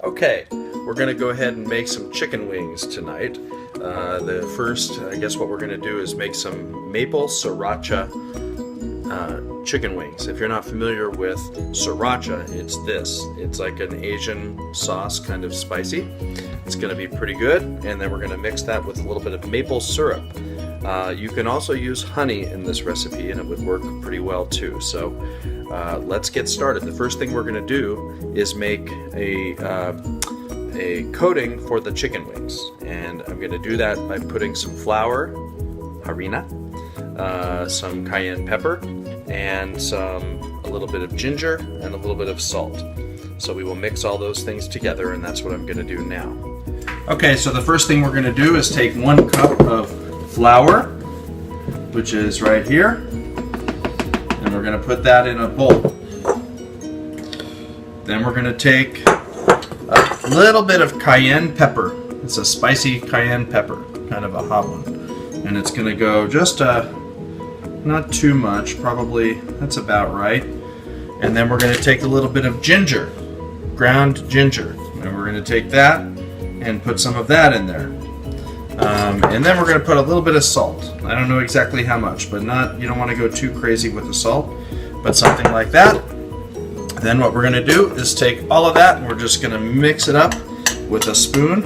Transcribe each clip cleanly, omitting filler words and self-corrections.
Okay, we're going to go ahead and make some chicken wings tonight. The first, I guess what we're going to do is make some maple sriracha chicken wings. If you're not familiar with sriracha, it's this. It's like an Asian sauce, kind of spicy. It's going to be pretty good, and then we're going to mix that with a little bit of maple syrup. You can also use honey in this recipe, and it would work pretty well too. So let's get started. The first thing we're going to do is make a coating for the chicken wings, and I'm going to do that by putting some flour, harina, some cayenne pepper, and a little bit of ginger and a little bit of salt. So we will mix all those things together, and that's what I'm going to do now. Okay, so the first thing we're going to do is take 1 cup of flour, which is right here, and we're going to put that in a bowl. Then we're going to take a little bit of cayenne pepper. It's a spicy cayenne pepper, kind of a hot one, and it's going to go just not too much, probably that's about right. And then we're going to take a little bit of ginger, ground ginger, and we're going to take that and put some of that in there. And then we're going to put a little bit of salt. I don't know exactly how much, but you don't want to go too crazy with the salt, but something like that. Then what we're going to do is take all of that and we're just going to mix it up with a spoon.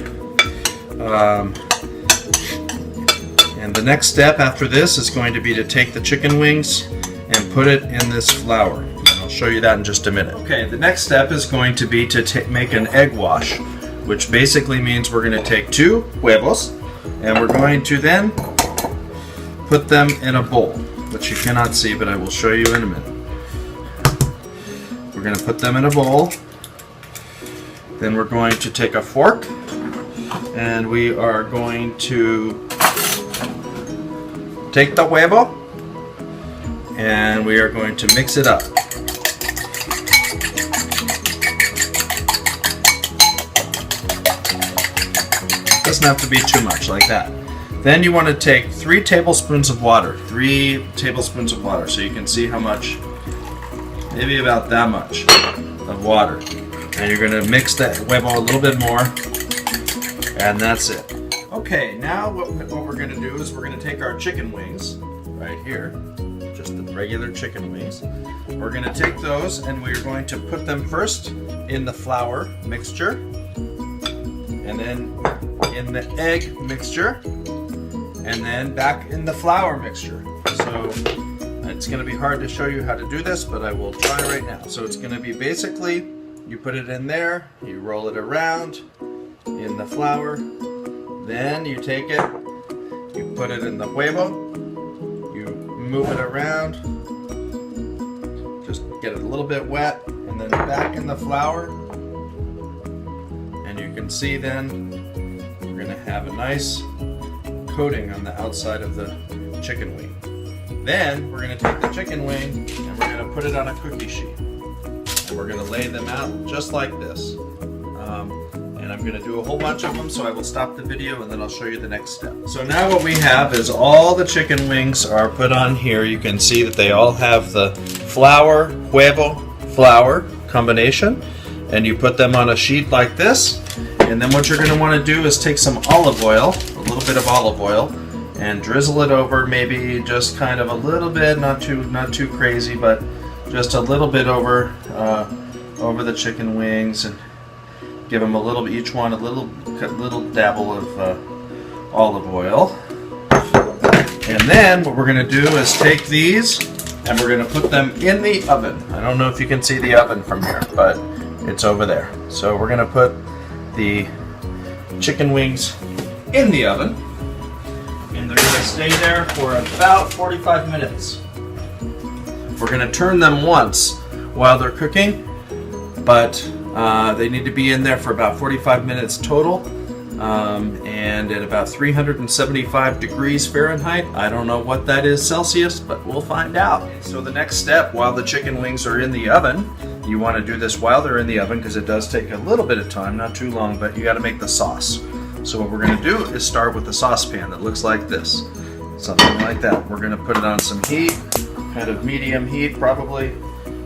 And the next step after this is going to be to take the chicken wings and put it in this flour. And I'll show you that in just a minute. Okay, the next step is going to be to make an egg wash, which basically means we're going to take 2 huevos and we're going to then put them in a bowl, which you cannot see, but I will show you in a minute. We're going to put them in a bowl. Then we're going to take a fork and we are going to take the huevo and we are going to mix it up. Doesn't have to be too much, like that. Then you want to take 3 tablespoons of water. 3 tablespoons of water, so you can see how much, maybe about that much of water. And you're going to mix that huevo a little bit more, and that's it. Okay, now what we're going to do is we're going to take our chicken wings, right here, just the regular chicken wings. We're going to take those and we're going to put them first in the flour mixture, and then in the egg mixture, and then back in the flour mixture. So it's going to be hard to show you how to do this, but I will try right now. So it's going to be basically, you put it in there, you roll it around in the flour, then you take it, you put it in the huevo, you move it around, just get it a little bit wet, and then back in the flour, and you can see then we're going to have a nice coating on the outside of the chicken wing. Then we're going to take the chicken wing and we're going to put it on a cookie sheet. And we're going to lay them out just like this. And I'm going to do a whole bunch of them, so I will stop the video and then I'll show you the next step. So now what we have is all the chicken wings are put on here. You can see that they all have the flour, huevo, flour combination. And you put them on a sheet like this. And then what you're going to want to do is take some olive oil, a little bit of olive oil, and drizzle it over, maybe just kind of a little bit, not too crazy, but just a little bit over the chicken wings, and give them each one a little dabble of olive oil. And then what we're going to do is take these and we're going to put them in the oven. I don't know if you can see the oven from here, but it's over there. So we're going to put the chicken wings in the oven, and they're going to stay there for about 45 minutes. We're going to turn them once while they're cooking, but they need to be in there for about 45 minutes total, and at about 375 degrees Fahrenheit. I don't know what that is Celsius, but we'll find out. So the next step, while the chicken wings are in the oven, you want to do this while they're in the oven because it does take a little bit of time, not too long, but you got to make the sauce. So what we're going to do is start with the saucepan that looks like this, something like that. We're going to put it on some heat, kind of medium heat probably,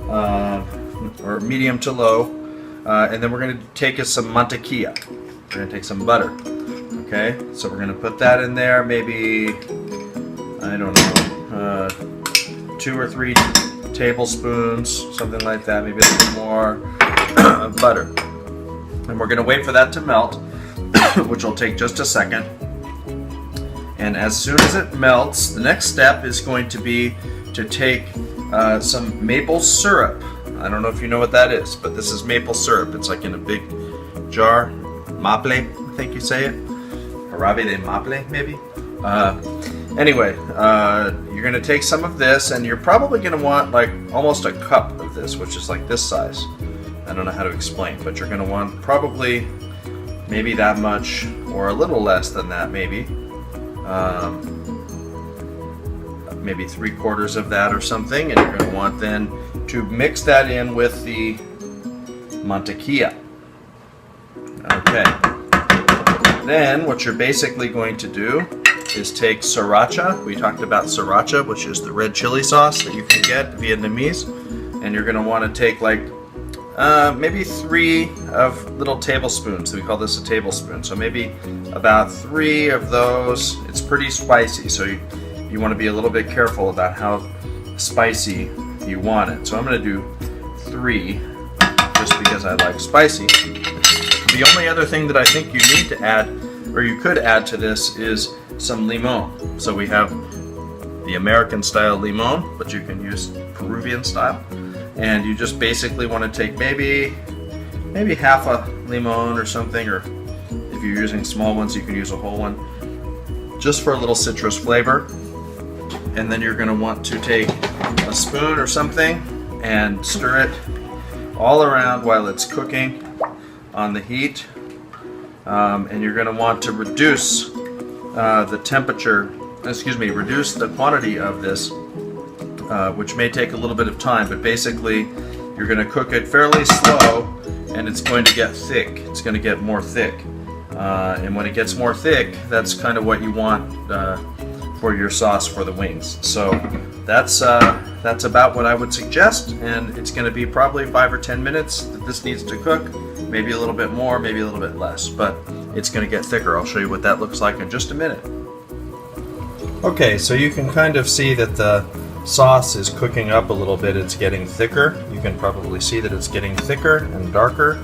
or medium to low. and then we're going to take us some mantequilla. We're going to take some butter. Okay, so we're going to put that in there, maybe, I don't know, 2 or 3 tablespoons, something like that, maybe a little more of butter. And we're going to wait for that to melt, which will take just a second. And as soon as it melts, the next step is going to be to take some maple syrup. I don't know if you know what that is, but this is maple syrup. It's like in a big jar. Maple, I think you say it. Jarabe de maple, maybe. Anyway, you're going to take some of this, and you're probably going to want like almost a cup of this, which is like this size. I don't know how to explain, but you're going to want probably maybe that much, or a little less than that, maybe. Maybe 3/4 of that or something, and you're going to want then to mix that in with the mantequilla. Okay. Then what you're basically going to do is take Sriracha. We talked about Sriracha, which is the red chili sauce that you can get Vietnamese, and you're going to want to take like maybe 3 of little tablespoons. We call this a tablespoon, so maybe about 3 of those. It's pretty spicy, so you want to be a little bit careful about how spicy you want it. So I'm going to do 3 just because I like spicy. The only other thing that I think you need to add, or you could add to this, is some limon. So we have the American style limon, but you can use Peruvian style. And you just basically want to take maybe half a limon or something, or if you're using small ones, you can use a whole one, just for a little citrus flavor. And then you're going to want to take a spoon or something and stir it all around while it's cooking on the heat. And you're going to want to reduce the temperature, reduce the quantity of this, which may take a little bit of time, but basically you're going to cook it fairly slow, and it's going to get thick. It's going to get more thick. And when it gets more thick, that's kind of what you want for your sauce for the wings. So that's about what I would suggest, and it's going to be probably 5 or 10 minutes that this needs to cook. Maybe a little bit more, maybe a little bit less, but it's going to get thicker. I'll show you what that looks like in just a minute. Okay, so you can kind of see that the sauce is cooking up a little bit. It's getting thicker. You can probably see that it's getting thicker and darker,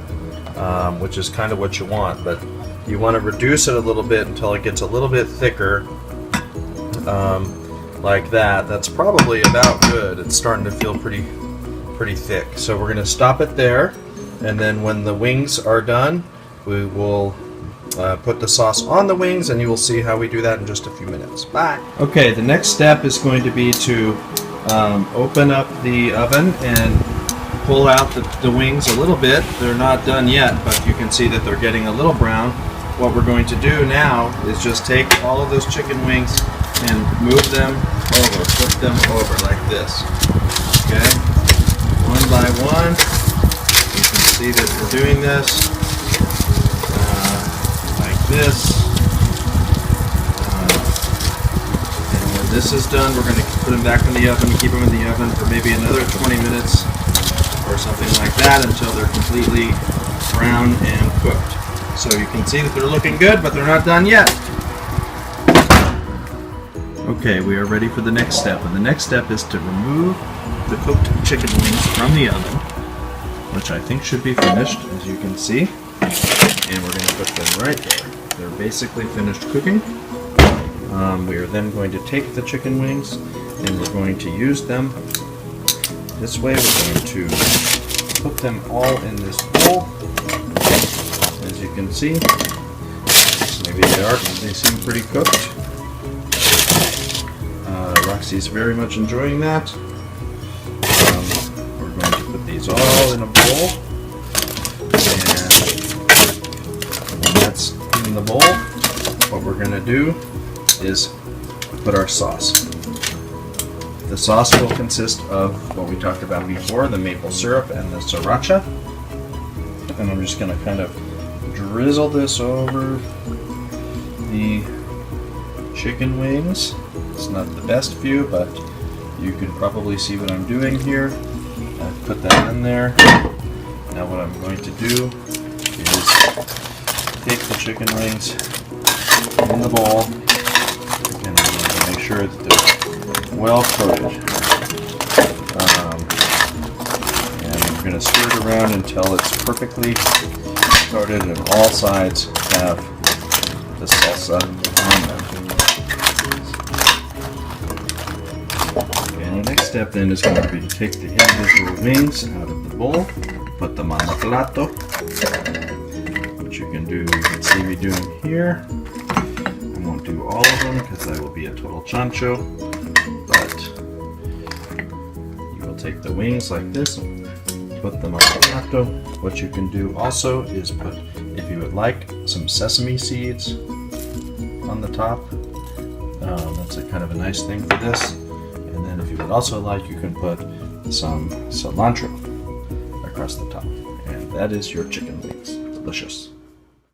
which is kind of what you want, but you want to reduce it a little bit until it gets a little bit thicker, like that. That's probably about good. It's starting to feel pretty thick. So we're going to stop it there, and then when the wings are done, we will put the sauce on the wings, and you will see how we do that in just a few minutes. Bye. Okay, the next step is going to be to open up the oven and pull out the wings a little bit. They're not done yet, but you can see that they're getting a little brown. What we're going to do now is just take all of those chicken wings and move them over, flip them over like this. Okay, one by one. You can see that we're doing this like this. And when this is done, we're going to put them back in the oven, keep them in the oven for maybe another 20 minutes or something like that until they're completely brown and cooked. So you can see that they're looking good, but they're not done yet. Okay, we are ready for the next step, and the next step is to remove the cooked chicken wings from the oven, which I think should be finished, as you can see. And we're going to put them right there. They're basically finished cooking. We are then going to take the chicken wings, and we're going to use them this way. We're going to put them all in this bowl. As you can see, maybe they seem pretty cooked. Roxy's very much enjoying that. We're going to put these all in a bowl, and when that's in the bowl, what we're going to do is put our sauce. The sauce will consist of what we talked about before, the maple syrup and the Sriracha. And I'm just going to kind of drizzle this over the chicken wings. It's not the best view, but you can probably see what I'm doing here. I've put that in there. Now Now what I'm going to do is take the chicken wings in the bowl, and I'm going to make sure that they're well coated. And we're going to stir it around until it's perfectly coated and all sides have the salsa on them. And the next step then is going to be to take the individual wings out of the bowl, put them on the plato, which you can see me doing here. I won't do all of them because I will be a total chancho, but you will take the wings like this, put them on the plato. What you can do also is put, if you would like, some sesame seeds on the top. That's a kind of a nice thing for this. And then if you would also like, you can put some cilantro across the top. And that is your chicken wings. Delicious.